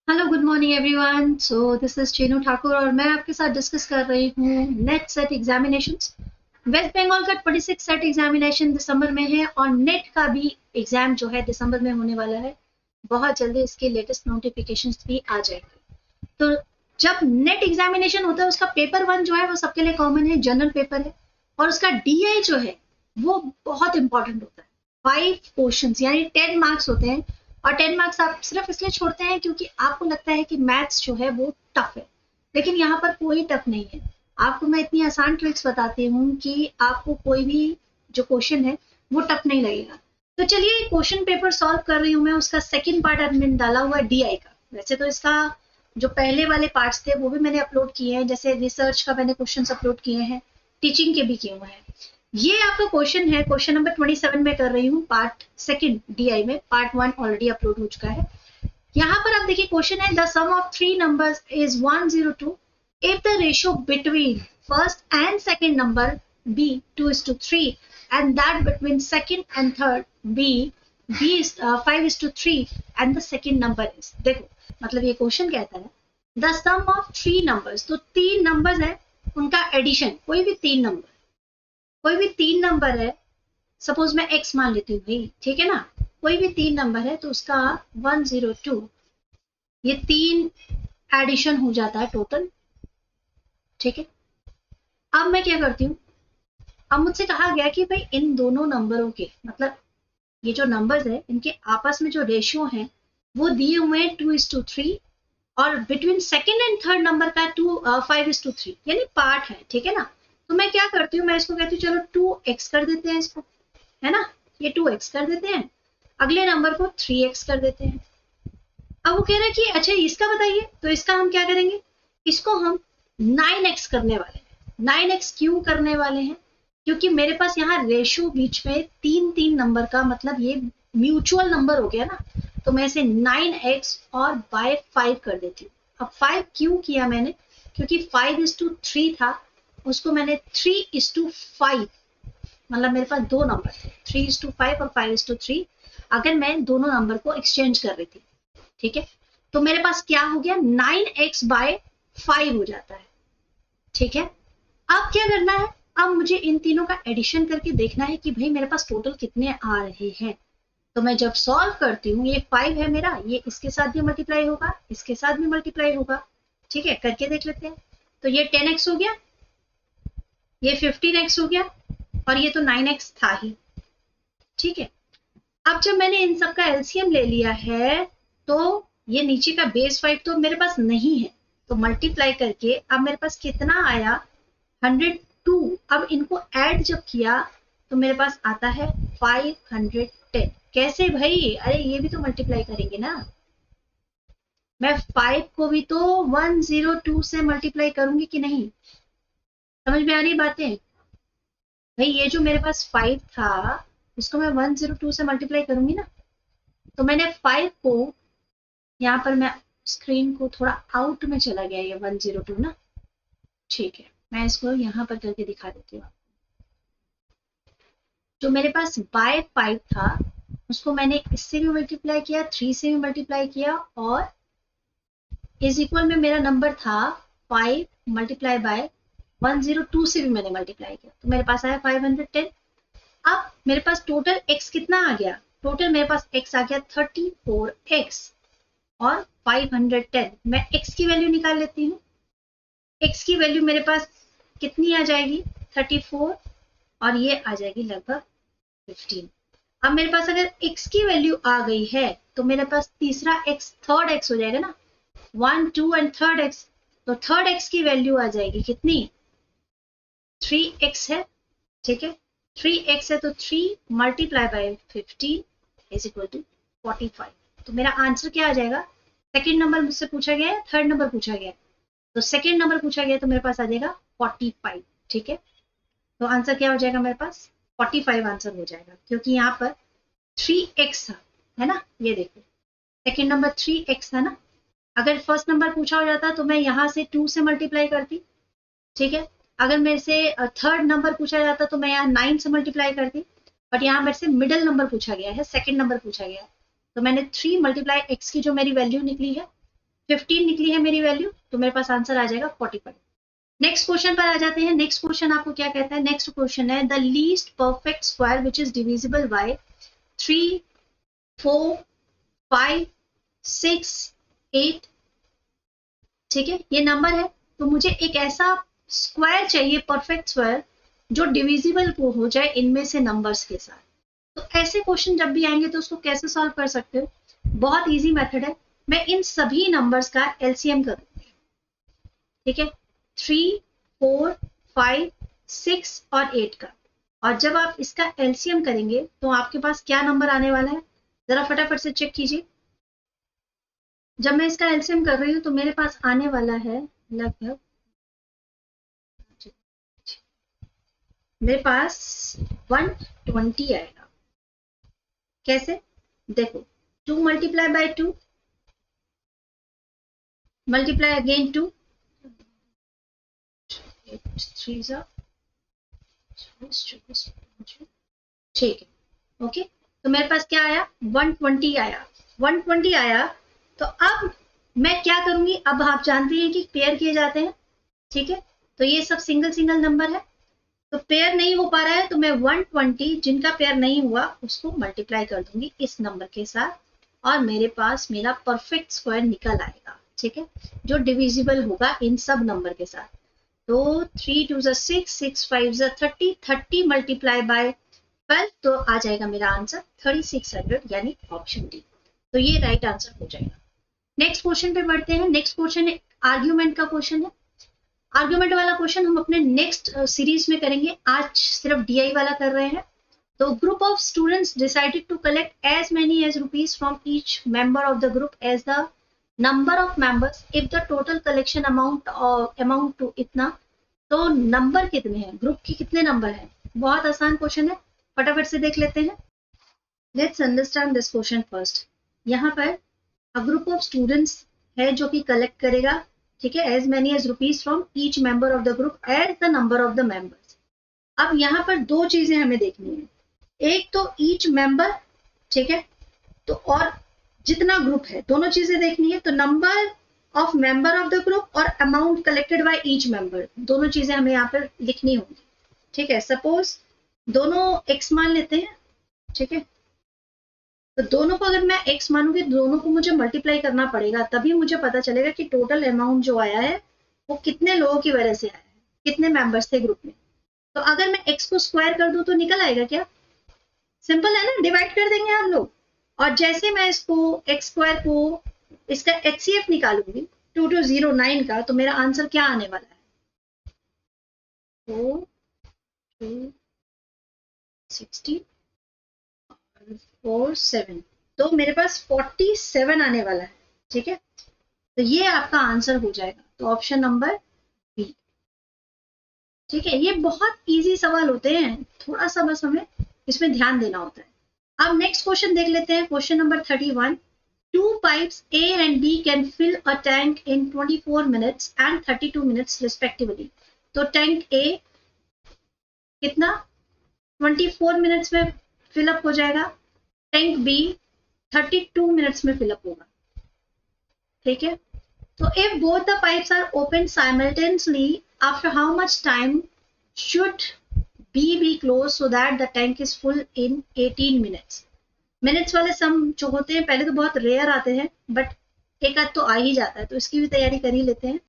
Hello good morning everyone. So this is Chinu Thakur और मैं आपके साथ डिस्कस कर रही हूँ NET SET examinations. West Bengal का 26 सेट एग्जामिनेशन दिसंबर में है और नेट का भी एग्जाम जो है दिसंबर में होने वाला है। बहुत जल्दी इसके लेटेस्ट नोटिफिकेशंस भी आ जाएंगे। तो जब नेट एग्जामिनेशन होता है उसका पेपर वन जो है वो सबके लिए कॉमन है, जनरल पेपर है। और उसका डीआई जो है वो बहुत इंपॉर्टेंट होता है। 5 क्वेश्चंस यानी 10 मार्क्स होते हैं। और 10 मार्क्स आप सिर्फ इसलिए छोड़ते हैं क्योंकि आपको लगता है कि मैथ्स जो है वो टफ है, लेकिन यहाँ पर कोई टफ नहीं है। आपको मैं इतनी आसान ट्रिक्स बताती हूँ कि आपको कोई भी जो क्वेश्चन है वो टफ नहीं लगेगा। तो चलिए क्वेश्चन पेपर सॉल्व कर रही हूँ मैं, उसका सेकंड पार्ट मैंने डाला हुआ है डीआई का। वैसे तो इसका जो पहले वाले पार्ट्स थे वो भी मैंने अपलोड किए हैं, जैसे रिसर्च का मैंने क्वेश्चंस अपलोड किए हैं, टीचिंग के भी किए हुए हैं। ये आपका क्वेश्चन है, क्वेश्चन नंबर 27 में कर रही हूँ, पार्ट सेकंड डीआई में। पार्ट वन ऑलरेडी अपलोड हो चुका है। यहाँ पर आप देखिए क्वेश्चन है, the sum of three numbers is 102 if the ratio between first and second number be 2:3 and that between second and third b is 5:3 and the second number is। देखो मतलब ये क्वेश्चन कहता है the sum of three numbers, तो तीन numbers है, उनका addition, कोई भी तीन नंबर है। सपोज मैं x मान लेती हूँ भाई, ठीक है ना। कोई भी तीन नंबर है तो उसका 102, ये तीन एडिशन हो जाता है टोटल, ठीक है। अब मैं क्या करती हूँ, अब मुझसे कहा गया कि भाई इन दोनों नंबरों के मतलब ये जो नंबर्स है इनके आपस में जो रेशियो है वो दिए हुए हैं 2:3 और between second and third number का 5:3 यानी पार्ट है, ठीक है ना। तो मैं क्या करती हूँ, मैं इसको कहती हूँ चलो 2x कर देते हैं इसको, है ना। ये 2x कर देते हैं, अगले नंबर को 3x कर देते हैं। अब वो कह रहा है कि अच्छा इसका बताइए, तो इसका हम क्या करेंगे, इसको हम 9x करने वाले हैं। 9x क्यों करने वाले हैं, क्योंकि मेरे पास यहाँ रेशियो बीच में तीन तीन नंबर का मतलब ये म्यूचुअल नंबर हो गया ना। तो मैं इसे 9x और बाय 5 कर देती हूँ। अब 5 क्यों किया मैंने, क्योंकि 5:3 था, उसको मैंने 3:5, मतलब मेरे पास दो नंबर थे 3:5 और 5:3। अगर मैं दोनों नंबर को एक्सचेंज कर रही थी, ठीक है, तो मेरे पास क्या हो गया 9x/5 हो जाता है, ठीक है। अब क्या करना है, अब मुझे इन तीनों का एडिशन करके देखना है कि भाई मेरे पास टोटल कितने आ रहे हैं। तो मैं जब सॉल्व करती हूँ, ये 5 है मेरा, ये इसके साथ भी मल्टीप्लाई होगा, इसके साथ भी मल्टीप्लाई होगा, ठीक है, करके देख लेते हैं। तो ये 10x हो गया, ये 15x हो गया और ये तो 9x था ही, ठीक है। अब जब मैंने इन सब का एलसीएम ले लिया है तो ये नीचे का बेस 5 तो मेरे पास नहीं है, तो मल्टीप्लाई करके अब मेरे पास कितना आया 102। अब इनको ऐड जब किया तो मेरे पास आता है 510। कैसे भाई, अरे ये भी तो मल्टीप्लाई करेंगे ना। मैं 5 को भी तो 102 से मल्टीप्लाई करूंगी कि नहीं, समझ में आ रही बातें। भाई ये जो मेरे पास 5 था उसको मैं 102 से मल्टीप्लाई करूंगी ना। तो मैंने 5 को, यहाँ पर मैं स्क्रीन को थोड़ा आउट में चला गया ये 102 ना, ठीक है, मैं इसको यहाँ पर करके दिखा देती हूँ। जो मेरे पास बाय 5 था उसको मैंने इससे भी मल्टीप्लाई किया, 3 से भी मल्टीप्लाई किया और इज इक्वल में मेरा नंबर था 5 मल्टीप्लाई बाय 102 से भी मैंने मल्टीप्लाई किया, तो मेरे पास आया 510। अब मेरे पास टोटल x कितना आ गया, टोटल मेरे पास x आ गया 34x और 510। मैं x की वैल्यू निकाल लेती हूँ। x की वैल्यू मेरे पास कितनी आ जाएगी 34 और ये आ जाएगी लगभग 15। अब मेरे पास अगर x की वैल्यू आ गई है तो मेरे पास तीसरा x थर्ड x हो जाएगा ना, 1 2 एंड थर्ड x। तो थर्ड x की वैल्यू आ जाएगी कितनी, 3x है, ठीक है। 3x है तो 3 multiply by 15 is equal to 45। तो मेरा आंसर क्या आ जाएगा, सेकेंड नंबर मुझसे पूछा गया है, थर्ड नंबर पूछा गया है, तो सेकेंड नंबर पूछा गया तो मेरे पास आ जाएगा 45, ठीक है। तो आंसर क्या हो जाएगा मेरे पास 45 आंसर हो जाएगा, क्योंकि यहाँ पर 3x था, है ना। ये देखो सेकेंड नंबर 3x था ना। अगर फर्स्ट नंबर पूछा हो जाता तो मैं यहाँ से 2 से मल्टीप्लाई करती, ठीक है। अगर मेरे से थर्ड नंबर पूछा जाता तो मैं यहाँ 9 से मल्टीप्लाई करती, बट यहाँ मेरे से मिडिल नंबर पूछा गया है, सेकेंड नंबर पूछा गया, तो मैंने 3 मल्टीप्लाई x की जो मेरी वैल्यू निकली है 15 निकली है मेरी वैल्यू, तो मेरे पास आंसर आ जाएगा 45। नेक्स्ट क्वेश्चन पर आ जाते हैं। नेक्स्ट क्वेश्चन आपको क्या कहता है? नेक्स्ट क्वेश्चन है the least perfect square which is divisible by 3, 4, 5, 6, 8। ठीक है, ये नंबर है, तो मुझे एक ऐसा स्क्वायर चाहिए, परफेक्ट स्क्वायर, जो डिविजिबल को हो जाए इनमें से नंबर्स के साथ। तो ऐसे क्वेश्चन जब भी आएंगे तो उसको कैसे सॉल्व कर सकते हो? बहुत इजी मेथड है, मैं इन सभी नंबर्स का एलसीएम करूंगी। ठीक है, 3, 4, 5, 6 और 8 का। और जब आप इसका एलसीएम करेंगे तो आपके पास क्या नंबर आने वाला है, जरा फटाफट से चेक कीजिए। जब मैं इसका एलसीएम कर रही हूँ तो मेरे पास आने वाला है लगभग, मेरे पास 120 आएगा। कैसे? देखो, 2 मल्टीप्लाई बाय 2, मल्टीप्लाई अगेन 2, 3 ठीक है, ओके। तो मेरे पास क्या आया? 120 आया। 120 आया, तो अब मैं क्या करूंगी? अब आप जानते हैं कि पेयर किए जाते हैं। ठीक है, तो ये सब सिंगल सिंगल नंबर है, तो पेयर नहीं हो पा रहा है, तो मैं 120 जिनका पेयर नहीं हुआ उसको मल्टीप्लाई कर दूंगी इस नंबर के साथ, और मेरे पास मेरा परफेक्ट स्क्वायर निकल आएगा। ठीक है, जो डिविजिबल होगा इन सब नंबर के साथ। तो 3 2 6, 6 5 30, 30 मल्टीप्लाई बाय 12, तो आ जाएगा मेरा आंसर 3600, यानी ऑप्शन डी। तो ये राइट आंसर हो जाएगा। नेक्स्ट क्वेश्चन पे बढ़ते हैं। नेक्स्ट क्वेश्चन आर्ग्यूमेंट का क्वेश्चन है। आर्ग्यूमेंट वाला क्वेश्चन हम अपने नेक्स्ट सीरीज में करेंगे, आज सिर्फ डीआई वाला कर रहे हैं। तो group of students decided to collect as many as rupees from each member of the group as the number of members if the total collection amount to इतना। तो नंबर कितने हैं, ग्रुप के कितने नंबर हैं? बहुत आसान क्वेश्चन है, फटाफट से देख लेते हैं। Let's understand this question first. यहाँ पर अ ग्रुप ऑफ स्टूडेंट्स है जो कि कलेक्ट करेगा, ठीक है, as many as rupees from each member of the group as the number of the members. अब यहाँ पर दो चीजें हमें देखनी है, एक तो ईच मेंबर, ठीक है, तो और जितना ग्रुप है, दोनों चीजें देखनी है। तो number of member of the group और amount collected by each member, दोनों चीजें हमें यहाँ पर लिखनी होगी। ठीक है, सपोज दोनों x मान लेते हैं। ठीक है, तो दोनों को अगर मैं x मानूंगी, दोनों को मुझे मल्टीप्लाई करना पड़ेगा, तभी मुझे पता चलेगा कि टोटल अमाउंट जो आया है वो कितने लोगों की वजह से आया है, कितने मेंबर्स थे ग्रुप में। तो अगर मैं x को स्क्वायर कर दूं तो निकल आएगा क्या? सिंपल है ना, डिवाइड कर देंगे हम लोग। और जैसे मैं इसको x स्क्वायर को इसका HCF निकालूंगी 2209 का, तो मेरा आंसर क्या आने वाला है? 4 2 60 4 7, तो मेरे पास 47 आने वाला है। ठीक है, तो ये आपका आंसर हो जाएगा, तो ऑप्शन नंबर बी। ठीक है, ये बहुत इजी सवाल होते हैं, थोड़ा सा बस हमें इसमें ध्यान देना होता है। अब नेक्स्ट क्वेश्चन देख लेते हैं, question number 31। Two pipes A and B can fill a tank in 24 minutes and 32 minutes respectively. तो टैंक A कितना 24 मिनट्स में फिलअप हो जाएगा, टैंक B 32 मिनट्स में फिलअप होगा। ठीक है, तो if both the pipes are open simultaneously, after how much time should B be closed so that the tank is full in 18 minutes? Minutes वाले सम जो होते हैं पहले तो बहुत रेयर आते हैं, बट एक आध तो आ ही जाता है, तो इसकी भी तैयारी कर ही लेते हैं।